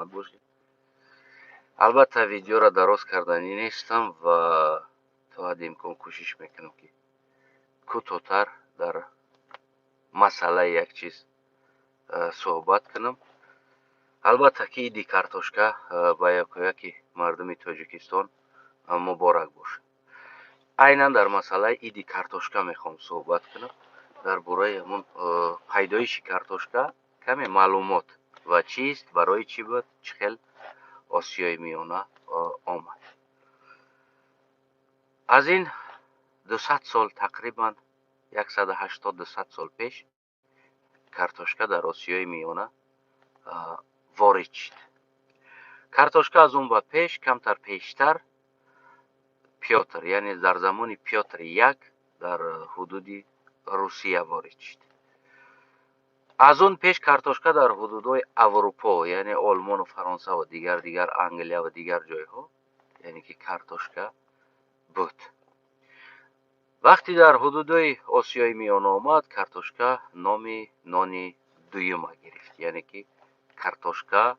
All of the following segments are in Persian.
باشید. البته ویدیو را دراز کردنی نیستم و تا حد امکان کوشش میکنم که کوتاه‌تر در مسئله یک چیز صحبت کنم. البته که ایدی کартошка با یکی مردم تاجیکستان مبارک باشه. عیناً در مسئله ایدی کартошка میخوام صحبت کنم. در باره همون پیدایش کартошка کمی معلومات و چیست، برای چی بود، چه خیل آسیای میانه آمد. از این 200 سال تقریبا 180-200 سال پیش کартошка در آسیای میانه وارد شد. کартошка از اون بعد پیش کمتر پیشتر پیوتر، یعنی در زمان پیوتر یک در حدود روسیه وارد شد. از اون پیش کартошка در حدودهای اروپا، یعنی آلمان و فرانسه و دیگر انگلیا و دیگر جایها، یعنی که کартошка بود. وقتی در حدودهای آسیای میانه آمد، کартошка نانی دویم گرفت، یعنی که کартошка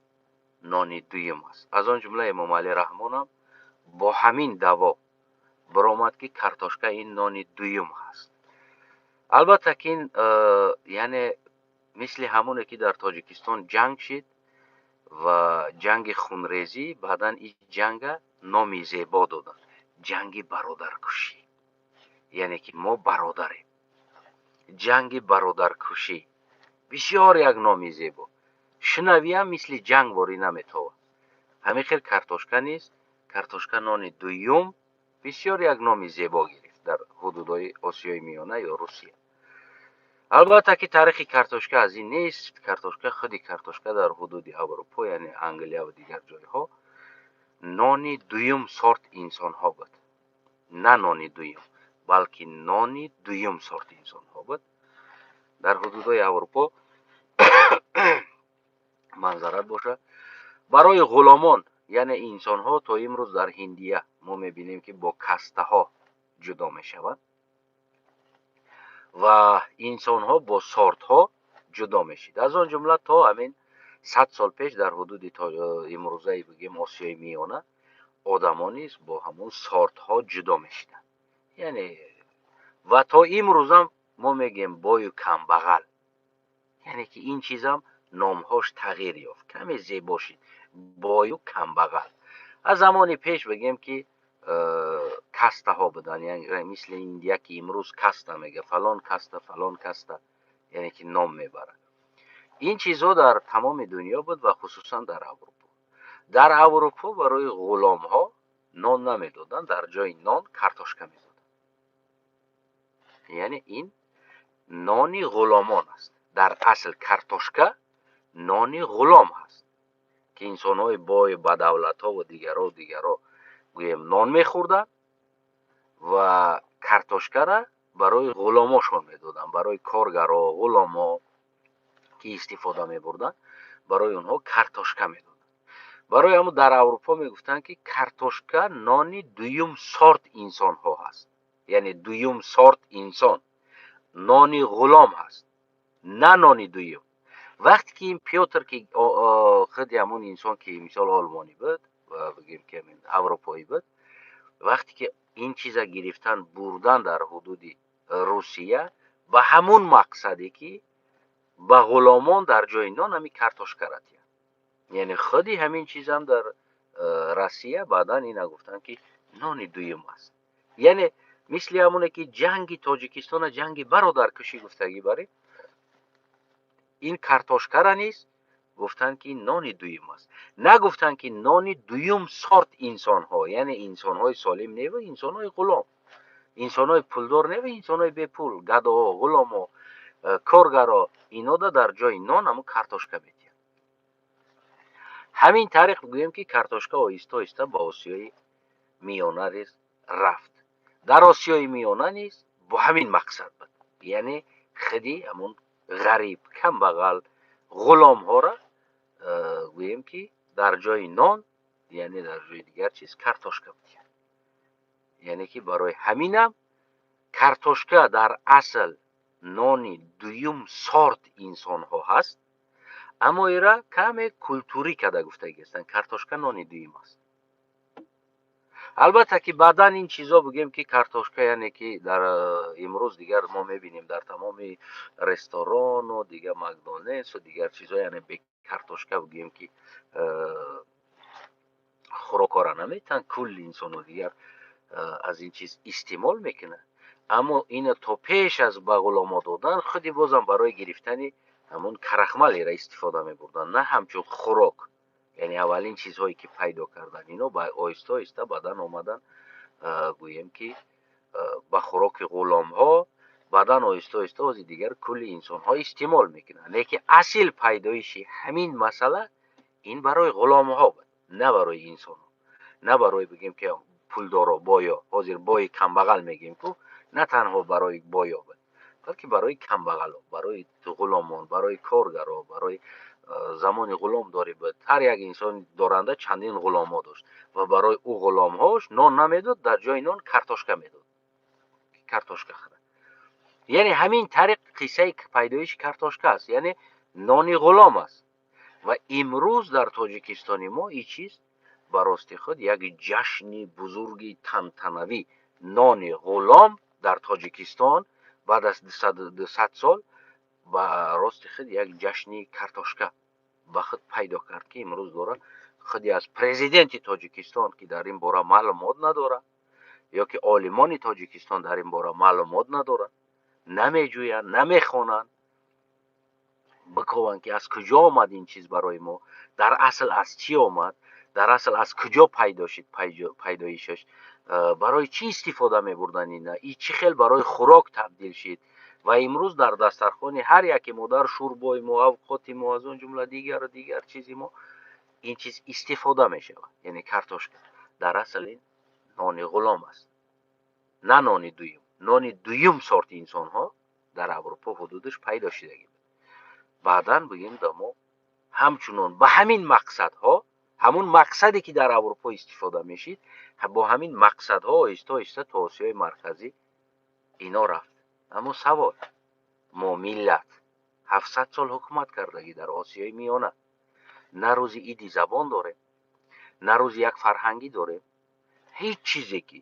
نانی دویم است. از آن جمله امام علی رحمان هم با همین دعوا برآمد که کартошка این نانی دویم هست. البته که این یعنی مثل همونه که در تاجیکستان جنگ شد و جنگ خونریزی، بعدا این جنگ نامی زیبا دادن، جنگ برادرکشی، یعنی که ما برادریم، جنگ برادرکشی، بسیار یک نامی زیبا. شنوی هم مثل جنگ واری نمیتوه. همین خیلی کартошка نیست، کартошка نان دویم بسیار یک نامی زیبا گرفت در حدودهای آسیای میانه یا روسیه. البته که تاریخ کартошка از این نیست. کартошка خودی کартошка در حدود اروپا، یعنی انگلیا و دیگر جایها، نان دویم سورت انسان ها بود. نه نان دویم، بلکه نان دویم سورت انسان ها بود. در حدودهای اروپا منظرت باشه، برای غلامان، یعنی انسان ها تا امروز در هندیه ما میبینیم که با کسته ها جدا میشوند و انسان ها با سورت ها جدا میشید. از آن جمله تا همین 100 سال پیش در حدود تا امروزه بگیم آسیای میانه، آدما نیز با همون سورت ها جدا میشیدن. یعنی و تا امروز هم ما میگیم بای و کم بغل، یعنی که این چیز هم نامهاش تغییر یافت، کمی زیبا شد، بای و کم بغل. از زمان پیش بگیم که کسته ها بدن، یعنی مثل ایندیا که امروز کسته میگه، فلان کسته فلان کسته، یعنی که نام میبره. این چیزها در تمام دنیا بود و خصوصا در اروپا. در اروپا برای غلام ها نان نمیدادن، در جای نان کартошка میدادن. یعنی این نانی غلامان است. در اصل کартошка نانی غلام هست که انسان های بای بدولت ها و دیگرها گویم نان میخوردن و کартошка را برای غلاماشون میدادن، برای کارگرها غلاما که استفاده میبردن، برای اونها کартошка میدادن. برای همون در اروپا میگفتن که کартошка نانی دویم سورت انسان ها هست، یعنی دویم سورت انسان، نانی غلام هست، نه نانی دویم. وقتی که این پیوتر که خود همون انسان که مثال آلمانی بود و بگیم که اروپایی بود، وقتی که این چیزا گرفتن بردن در حدود روسیه، به همون مقصدی که به غلامان در جای نان همی کартошка را دید. یعنی خودی همین چیز هم در روسیه بعدا اینا گفتن که نان دویم است. یعنی مثل همونه که جنگ تاجیکستان جنگ برادرکشی گفتگی باره، این کартошка را نیست گفتن که نان دویم است. نگفتن که نان دویم سورت انسان ها، یعنی انسان های سالم نه و انسان های غلام، انسان های پولدار نه و انسان های بی پول، گدا ها، غلام ها، کارگرا، اینا در جای نان همون کартошка میدید. همین تاریخ بگویم که کартошка آهسته آهسته با آسیای میانه رفت. در آسیای میانه نیست با همین مقصد بود، یعنی خودی همون غریب کم بغل غلام ها را گویم که در جای نان، یعنی در جای دیگر چیز کартошка بود. یعنی که برای همینم کартошка در اصل نانی دویم سورت انسان ها هست، اما ایرا کمی کلتوری کده گفتگیستن. کارتوشکا نانی دویم است. البته که بعدا این چیزا بگیم که کارتوشکا یعنی که در امروز دیگر ما میبینیم در تمام رستوران و دیگر مکدونالدز و دیگر چیزا، یعنی به کارتوشکا بگیم که خوراکارا نمیتن کل انسان دیگر از این چیز استعمال میکنه. اما این تا پیش از به غلاما دادن خودی بازم برای گرفتن همون کرخمل را استفاده میبردن، نه همچون خوراک. یعنی اولین چیزهایی که پیدا کردن اینا با آیسته آیسته بعدن آمدن گویم که به خوراک غلام ها، بعدن آیسته آیسته از دیگر کل انسان ها استعمال میکنن. لیکن اصل پیدایشی همین مسئله این برای غلام ها بود، نه برای انسان ها. نه برای بگیم که پولدارا بایا، حاضر بای کمبغل میگیم که نه تنها برای بایا بود، بلکه برای کمبغل ها، برای غلامان، برای کارگرها، برای زمان غلام داری بود. هر یک انسان دارنده چندین غلام ها داشت و برای او غلام هاش نان نمیداد، در جای نان کارتوشکا میداد. کارتوشکا خورد. یعنی همین طریق قصه پیدایش کارتوشکا است، یعنی نان غلام است. و امروز در تاجیکستان ما این چیز براستی خود یک جشن بزرگی تنتنوی، نان غلام در تاجیکستان بعد از 200 سال براستی خود یک جشن کارتوشکا به خود پیدا کرد که امروز داره خودی از پرزیدنت تاجیکستان که در این باره معلومات نداره، یا که عالمان تاجیکستان در این باره معلومات نداره، نمیجوین، نمیخوانن، بکوان که از کجا آمد این چیز برای ما، در اصل از چی آمد، در اصل از کجا پیدا شد، پیدایشش برای چی استفاده می‌بردن اینا، این چی خیلی برای خوراک تبدیل شد و امروز در دسترخوان هر یک ما، در شوربای ما، اوقات ما، از اون جمله دیگر و دیگر چیزی ما این چیز استفاده میشه. یعنی کارتوشکا در اصل این نان غلام است، نه نان دویم. نان دویم سورت انسان ها در اروپا حدودش پیدا شده. بعداً بگیم دما همچنان به همین مقصدها، همون مقصدی که در اروپا استفاده میشید، با همین مقصدها آیسته آیسته تا آسیای مرکزی اینا رفت. اما سوال، ما ملت 700 سال حکومت کردگی در آسیای میانه، نه روزی ایدی زبان داره، نه روزی یک فرهنگی داره، هیچ چیزی که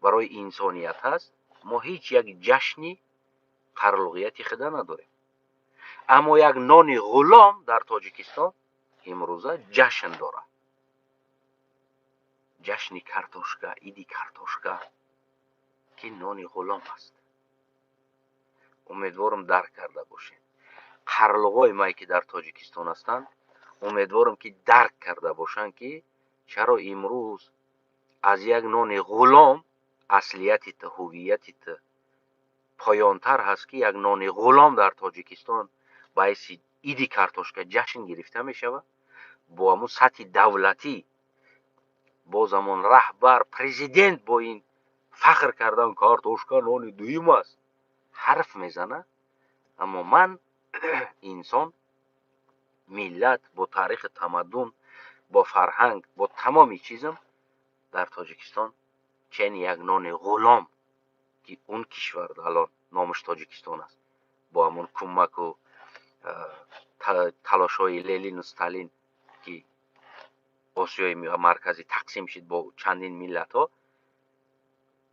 برای انسانیت هست ما هیچ یک جشنی قرلقیتی خدا نداره. اما یک نان غلام در تاجیکستان امروزه جشن داره، جشن کارتوشکا، ایدی کارتوشکا که نان غلام است. امیدوارم درک کرده باشه. قرلقای ما که در تاجیکستان هستند امیدوارم که درک کرده باشن که چرا امروز از یک نان غلام اصلیت هویت پایانتر هست که یک نان غلام در تاجیکستان باعث ایدی کارتوشکا جشن گرفته می شود. با همون سطح دولتی، با زمان رهبر پرزیدنت با این فخر کردن کارتوشکا نان دویم است حرف میزنه. اما من انسان، ملت، با تاریخ تمدن، با فرهنگ، با تمامی چیزم در تاجیکستان چنین یک نان غلام که اون کشور الان نامش تاجیکستان است، با همون کمک و تلاش های لنین و استالین که آسیای مرکزی تقسیم شد با چندین ملت ها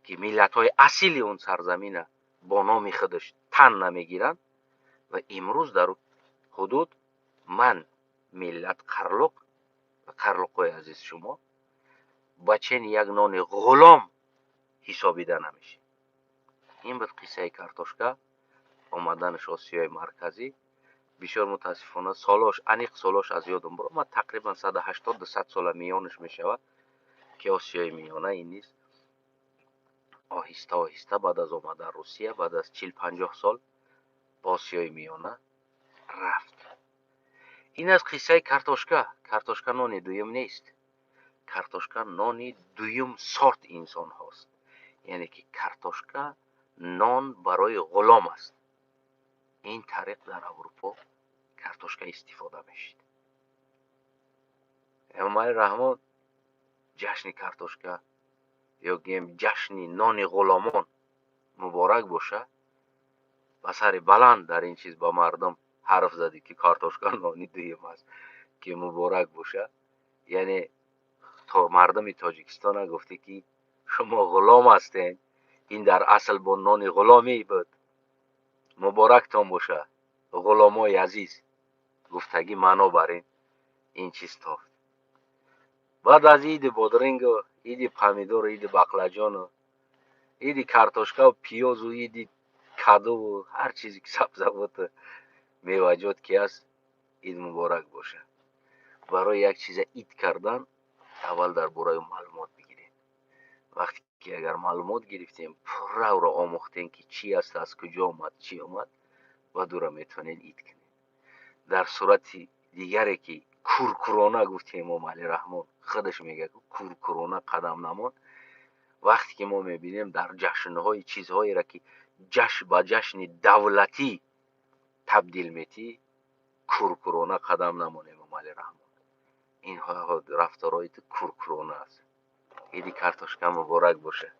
که ملت های اصیل اون سرزمین با نام خودش تن نمیگیرن و امروز در حدود من ملت قرلق و قرلقای عزیز شما با چنین یک نان غلام حسابیده نمیشه. این بود قصه کارتوشکا آمدنش آسیای مرکزی. بسیار متاسفانه سالاش، انیق سالاش از یادم برو، ما تقریبا 180-200 سال میانش میشود که آسیای میانه این نیست آهسته آهسته بعد از آمدن روسیه بعد از 40-50 سال با آسیای میانه رفت. این از قصه کارتوشکا. کارتوشکا نان دویم نیست، کارتوشکا نان دویم سورت انسان هاست. یعنی که کارتوشکا نان برای غلام است. این طریق در اروپا کارتوشکا استفاده میشد. امام رحمان جشن کارتوشکا یا گیم جشن نان غلامان مبارک باشه و سر بلند در این چیز با مردم حرف زدی که کارتوشکا نانی دویم است که مبارک باشه. یعنی تا مردم تاجیکستان گفته که شما غلام هستین، این در اصل با نان غلامی بود، مبارکتان باشه غلامای عزیز. گفتگی معنا برین این چیز تافت. بعد از عید بادرنگ و عید پامیدور و عید بقلاجان و عید کارتوشکا و پیاز و عید کدو و هر چیزی که سبزوات و میوجات که هست، عید مبارک باشه. برای یک چیز عید کردن اول در برای معلومات بگیریم. وقتی که اگر معلومات گرفتیم پرو را آموختیم که چی است، از کجا آمد، چی آمد، و دورا میتونین عید کنیم. در صورت دیگری که کورکورانه گفتیم امام علی رحمان خودش میگه کورکورانه قدم نمان. وقتی که ما میبینیم در جشنهای چیزهایی را که جشن به جشن دولتی تبدیل میتی، کورکورانه قدم نمان امام علی رحمان. این ها رفتارهای کورکورانه است. عید کارتوشکا مبارک باشه.